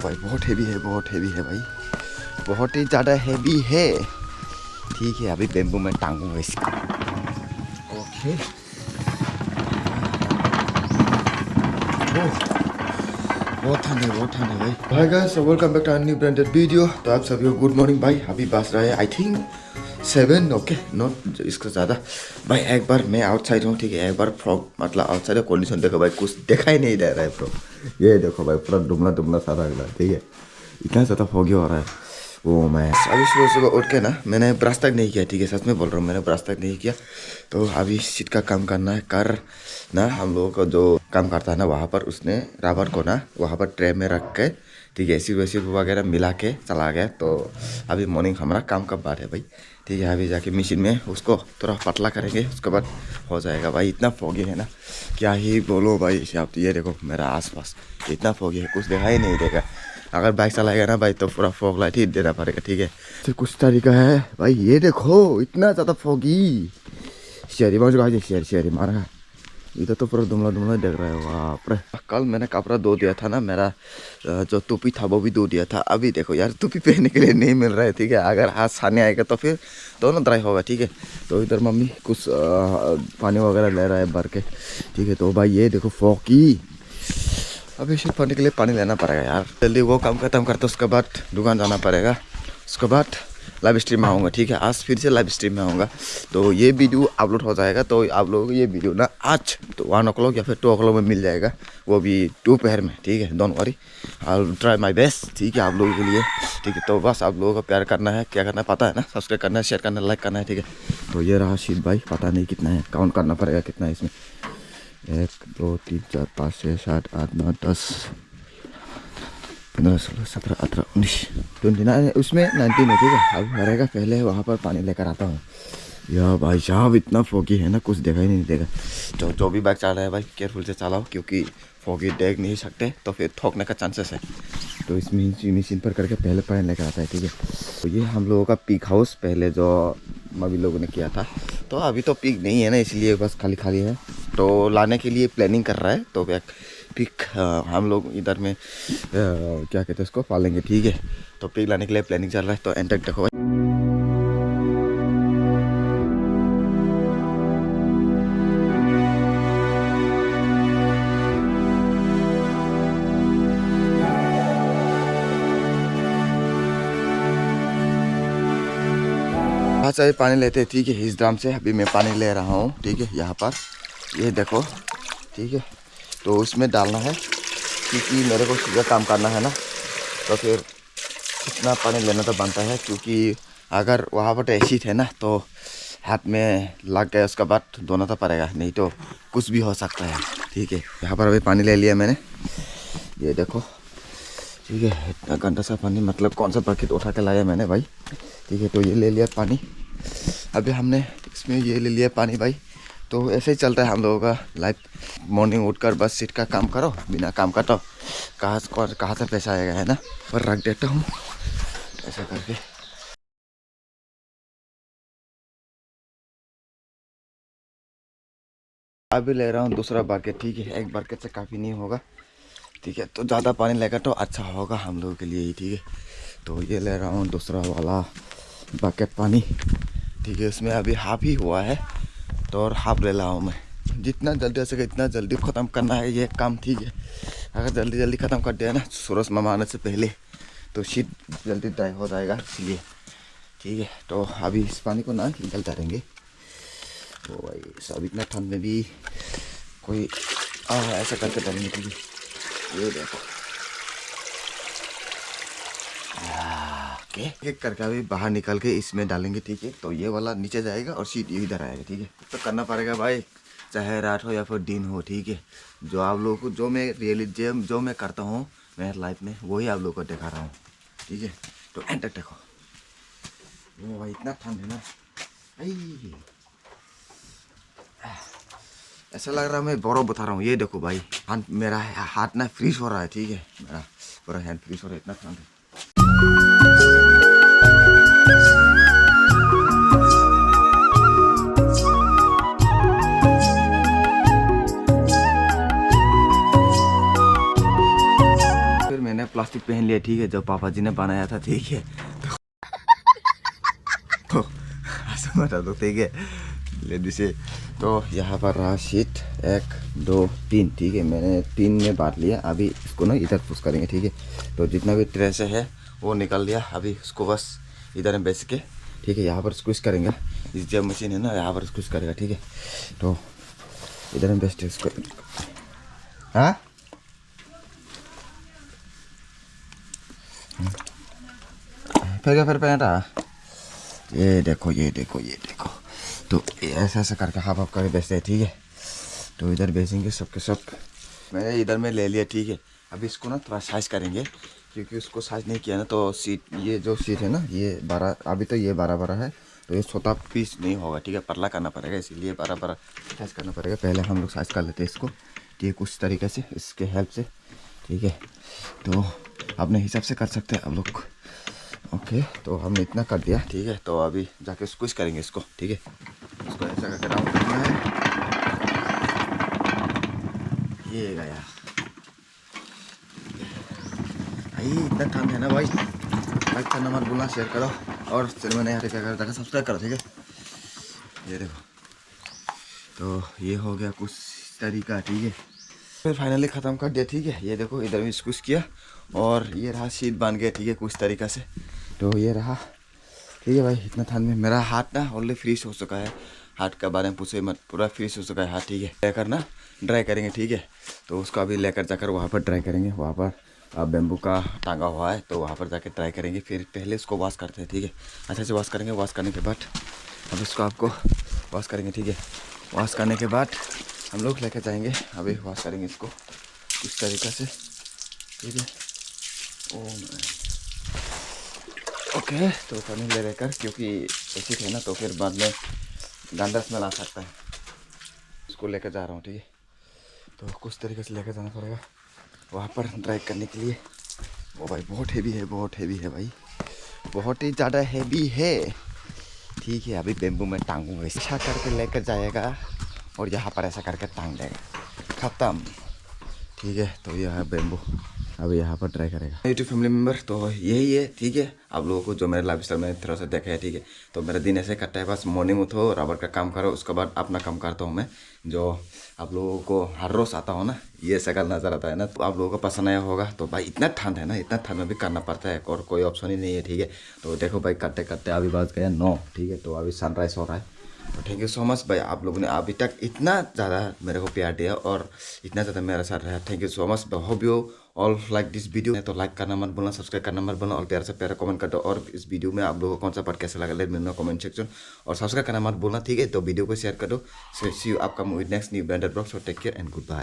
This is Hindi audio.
भाई, बहुत हैवी है, बहुत हैवी है भाई, बहुत ही ज़्यादा हैवी है। ठीक है, अभी बेम्बू में टांगूंगा इसको। ओके, बहुत ठंड है, बहुत ठंड है भाई। Hi guys, welcome back to new branded video. तो आप सभी को गुड मॉर्निंग भाई। अभी बज रहा है आई थिंक 7, ओके, नॉट इसका ज़्यादा भाई। एक बार मैं आउटसाइड हूँ, ठीक है। एक बार फ्रॉग मतलब आउटसाइड का कंडीशन देखो भाई, कुछ देखा ही नहीं दे रहा है फ्रॉग। ये देखो भाई, पूरा दुबला दुबला सारा अगला, ठीक है। इतना ज़्यादा फॉगी हो रहा है। वो मैं अभी सुबह सुबह उठ के ना, मैंने ब्रश तक नहीं किया, ठीक है। सच में बोल रहा हूँ, मैंने ब्रश तक नहीं किया। तो अभी सीट का काम करना है, कर ना हम लोगों को जो काम करता है ना, वहाँ पर उसने रबर को ना वहाँ पर ट्रे में रख के, ठीक है, एसिड वैसिड वगैरह मिला के चला गया। तो अभी मॉर्निंग हमारा काम का बात है भाई, ठीक है। अभी जाके मशीन में उसको थोड़ा पतला करेंगे, उसके बाद हो जाएगा भाई। इतना फोगी है ना, क्या ही बोलो भाई। आप ये देखो मेरा आसपास इतना फोगी है, कुछ दिखाई नहीं देगा। अगर बाइक चलाएगा ना भाई, तो पूरा फॉग लाइट ही देना पड़ेगा, ठीक है। तो कुछ तरीका है भाई, ये देखो इतना ज़्यादा फोगी। शेरी बाजू का शेरी मारा, इधर तो पूरा दुमला दुमला देख रहा है। बाप रे, कल मैंने कपड़ा धो दिया था ना, मेरा जो टोपी था वो भी धो दिया था। अभी देखो यार, टोपी पहनने के लिए नहीं मिल रहा है, ठीक है। अगर हाथ सामने आएगा तो फिर दोनों ड्राई होगा, ठीक है। तो इधर मम्मी कुछ पानी वगैरह ले रहा है भर के, ठीक है। तो भाई ये देखो फोगी, अभी सिर्फ पानी के लिए पानी लेना पड़ेगा यार। जल्दी वो काम खत्म करते उसके बाद दुकान जाना पड़ेगा। उसके बाद लाइव स्ट्रीम में आऊँगा, ठीक है। आज फिर से लाइव स्ट्रीम में आऊँगा, तो ये वीडियो अपलोड हो जाएगा। तो आप लोगों को ये वीडियो ना आज तो 1 o'clock या फिर 2 o'clock में मिल जाएगा, वो भी दोपहर में, ठीक है। Don't worry, I will try my best, ठीक है, आप लोगों के लिए, ठीक है। तो बस आप लोगों को प्यार करना है, क्या करना है पता है ना, सब्सक्राइब करना है, शेयर करना है, लाइक करना है, ठीक है। तो ये रहा शीट भाई, पता नहीं कितना है, काउंट करना पड़ेगा कितना है इसमें। 1 2 3 4 5 6 7 8 9 10 15 16 17 18 19 29, उसमें 19 है, ठीक है। अब भरेगा, पहले वहाँ पर पानी लेकर आता हूँ। या भाई साहब इतना फोगी है ना, कुछ देखा ही नहीं देगा। तो जो भी बाइक चला रहा है भाई, केयरफुल से चलाओ, क्योंकि फोगी देख नहीं सकते तो फिर ठोकने का चांसेस है। तो इस मशीन पर करके पहले पानी लेकर आता है, ठीक है। तो ये हम लोगों का पीक हाउस पहले जो मम्मी लोगों ने किया था, तो अभी तो पीक नहीं है ना, इसलिए बस खाली खाली है। तो लाने के लिए प्लानिंग कर रहा है, तो पिक हम लोग इधर में क्या कहते हैं उसको, पालेंगे, ठीक है। तो पिक लाने के लिए प्लानिंग चल रहा है, तो एंड तक देखो भाई। बहुत सारे पानी लेते हैं, ठीक है, इस ड्रम से। अभी मैं पानी ले रहा हूँ, ठीक है, यहाँ पर ये देखो, ठीक है। तो उसमें डालना है, क्योंकि मेरे को सीधा काम करना है ना, तो फिर कितना पानी लेना तो बनता है। क्योंकि अगर वहाँ पर एसिड है ना, तो हाथ में लग गया, उसके बाद धोना तो पड़ेगा, नहीं तो कुछ भी हो सकता है, ठीक है। यहाँ पर अभी पानी ले लिया मैंने, ये देखो, ठीक है। इतना गंदा सा पानी, मतलब कौन सा बकेट उठा के लाया मैंने भाई, ठीक है। तो ये ले लिया पानी, अभी हमने इसमें ये ले लिया पानी भाई। तो ऐसे ही चलता है हम लोगों का लाइफ। मॉर्निंग उठकर बस सीट का काम करो, बिना काम का तो कहाँ से पैसा आएगा, है ना। पर रख देता हूँ ऐसा करके। अभी ले रहा हूँ दूसरा बकेट, ठीक है। एक बकेट से काफ़ी नहीं होगा, ठीक है। तो ज़्यादा पानी लेगा तो अच्छा होगा हम लोगों के लिए ही, ठीक है। तो ये ले रहा हूँ दूसरा वाला बकेट पानी, ठीक है। उसमें अभी हाफ ही हुआ है, तो और हाफ ले रहा हूँ मैं। जितना जल्दी हो सके इतना जल्दी ख़त्म करना है ये काम, ठीक है। अगर जल्दी जल्दी ख़त्म कर दिया ना सूरज मामा आने से पहले, तो शीट जल्दी ड्राई हो जाएगा, इसलिए, ठीक है। तो अभी इस पानी को ना निकल डालेंगे। तो भाई सब इतना ठंड में भी कोई ऐसा करके डालेंगे, ठीक है। ये देखो, एक करके अभी बाहर निकल के इसमें डालेंगे, ठीक है। तो ये वाला नीचे जाएगा और सीट इधर आएगा, ठीक है। तो करना पड़ेगा भाई, चाहे रात हो या फिर दिन हो, ठीक है। जो आप लोगों को, जो मैं जो मैं करता हूँ मेरे लाइफ में, वही आप लोगों को दिखा रहा हूँ, ठीक है। तो एंड तक देखो। वो भाई इतना ठंड है ना, ऐसा लग रहा है मैं बर्फ बता रहा हूँ। ये देखो भाई, मेरा हाथ ना फ्रीज हो रहा है, ठीक है। मेरा पूरा हैंड फ्रीज हो रहा है, इतना ठंड है। प्लास्टिक पहन लिया, ठीक है, जो पापा जी ने बनाया था, ठीक है। तो ठीक है ले दिसे। तो यहाँ पर रहा शीट 1 2 3, ठीक है, मैंने 3 में बांट लिया। अभी इसको ना इधर पुश करेंगे, ठीक है। तो जितना भी ट्रे से है वो निकल लिया, अभी उसको बस इधर में बेच के, ठीक है, यहाँ पर स्क्विज करेंगे। इस जो मशीन है ना, यहाँ पर स्क्विज करेगा, ठीक है। तो इधर में बेचते उसको। हाँ फिर पहना, ये देखो ये देखो ये देखो। तो ऐसा ऐसा करके हाफ हाफ करके बेचते हैं, ठीक है। तो इधर बेचेंगे सबके सब। मैंने इधर में ले लिया, ठीक है। अभी इसको ना थोड़ा साइज करेंगे, क्योंकि उसको साइज नहीं किया ना तो सीट, ये जो सीट है ना ये 12, अभी तो ये 12 है, तो ये छोटा पीस नहीं होगा, ठीक है, पतला करना पड़ेगा, इसीलिए 12 साइज करना पड़ेगा। पहले हम लोग साइज कर लेते हैं इसको, ठीक है, कुछ तरीके से इसके हेल्प से, ठीक है। तो अपने हिसाब से कर सकते हैं आप लोग। ओके, तो हमने इतना कर दिया, ठीक है। तो अभी जाके स्क्विज करेंगे इसको, ठीक है। इसको ऐसा करके राउंड करना है, ये गया भाई। इतना ठंड है ना भाई, लाइक करना मत भूलना, शेयर करो, और चैनल में नया क्या कर जाकर सब्सक्राइब करो, ठीक है। ये देखो, तो ये हो गया कुछ तरीका, ठीक है। फिर फाइनली ख़त्म कर दिया, ठीक है। ये देखो इधर भी स्क्विज किया, और ये रहा शीट बन गया, ठीक है, कुछ तरीका से। तो ये रहा, ठीक है भाई। इतना ठंड में मेरा हाथ ना ऑलरेडी फ्रीज हो चुका है, हाथ का बारे में पूछे मत, पूरा फ्रीज हो चुका है हाथ, ठीक है। लेकर ना ड्राई करेंगे, ठीक है। तो उसको अभी लेकर जाकर वहाँ पर ड्राई करेंगे, वहाँ पर बेम्बू का टांगा हुआ है, तो वहाँ पर जाके ट्राई करेंगे। फिर पहले इसको वॉश करते हैं, ठीक है, अच्छे से वॉश करेंगे। वॉश करने के बाद अब इसको आपको वॉश करेंगे, ठीक है। वॉश करने के बाद हम लोग लेकर जाएंगे, अभी वॉश करेंगे इसको इस तरीक़े से, ठीक है। ओके, तो पानी ले लेकर, क्योंकि एसिड है ना, तो फिर बाद में गंदा स्मेल आ सकता है। इसको लेकर जा रहा हूँ, ठीक है। तो कुछ तरीके से लेकर जाना पड़ेगा वहाँ पर ड्राई करने के लिए। वो भाई बहुत हैवी है, बहुत हैवी है भाई, बहुत ही ज़्यादा हैवी है, ठीक है। अभी बेम्बू में टांगूंगा, अच्छा करके लेकर जाएगा, और यहाँ पर ऐसा करके टांग देगा, ख़त्म, ठीक है। तो यह है बेम्बू, अभी यहाँ पर ट्राई करेगा। यूट्यूब फैमिली मेम्बर, तो यही है, ठीक है। आप लोगों को जो मेरे लाइफ स्टाइल में थोड़ा सा देखा है, ठीक है। तो मेरा दिन ऐसे कटता है, बस मॉर्निंग उठो, रबर का काम करो, उसके बाद अपना काम करता हूँ मैं, जो आप लोगों को हर रोज़ आता हो ना, ये शक्ल नज़र आता है ना, तो आप लोगों को पसंद आया होगा। तो भाई इतना ठंड है ना, इतना ठंड में भी करना पड़ता है, और कोई ऑप्शन ही नहीं है, ठीक है। तो देखो भाई, करते करते अभी बज गया 9, ठीक है। तो अभी सनराइज़ हो रहा है। तो थैंक यू सो मच भाई, आप लोगों ने अभी तक इतना ज़्यादा मेरे को प्यार दिया, और इतना ज़्यादा मेरे साथ रहा। Thank you so much. Hope you all like this video. तो लाइक करना मत भूलना, सब्सक्राइब करना मत भूलना, और प्यार से प्यारा कमेंट कर दो। और इस वीडियो में आप लोगों को कौन सा पार्ट कैसा लगा, let me know comment section, और सब्सक्राइब करना मत भूलना, ठीक है। तो वीडियो को शेयर कर दो। See you upcoming with next new branded blog. So take care and good bye.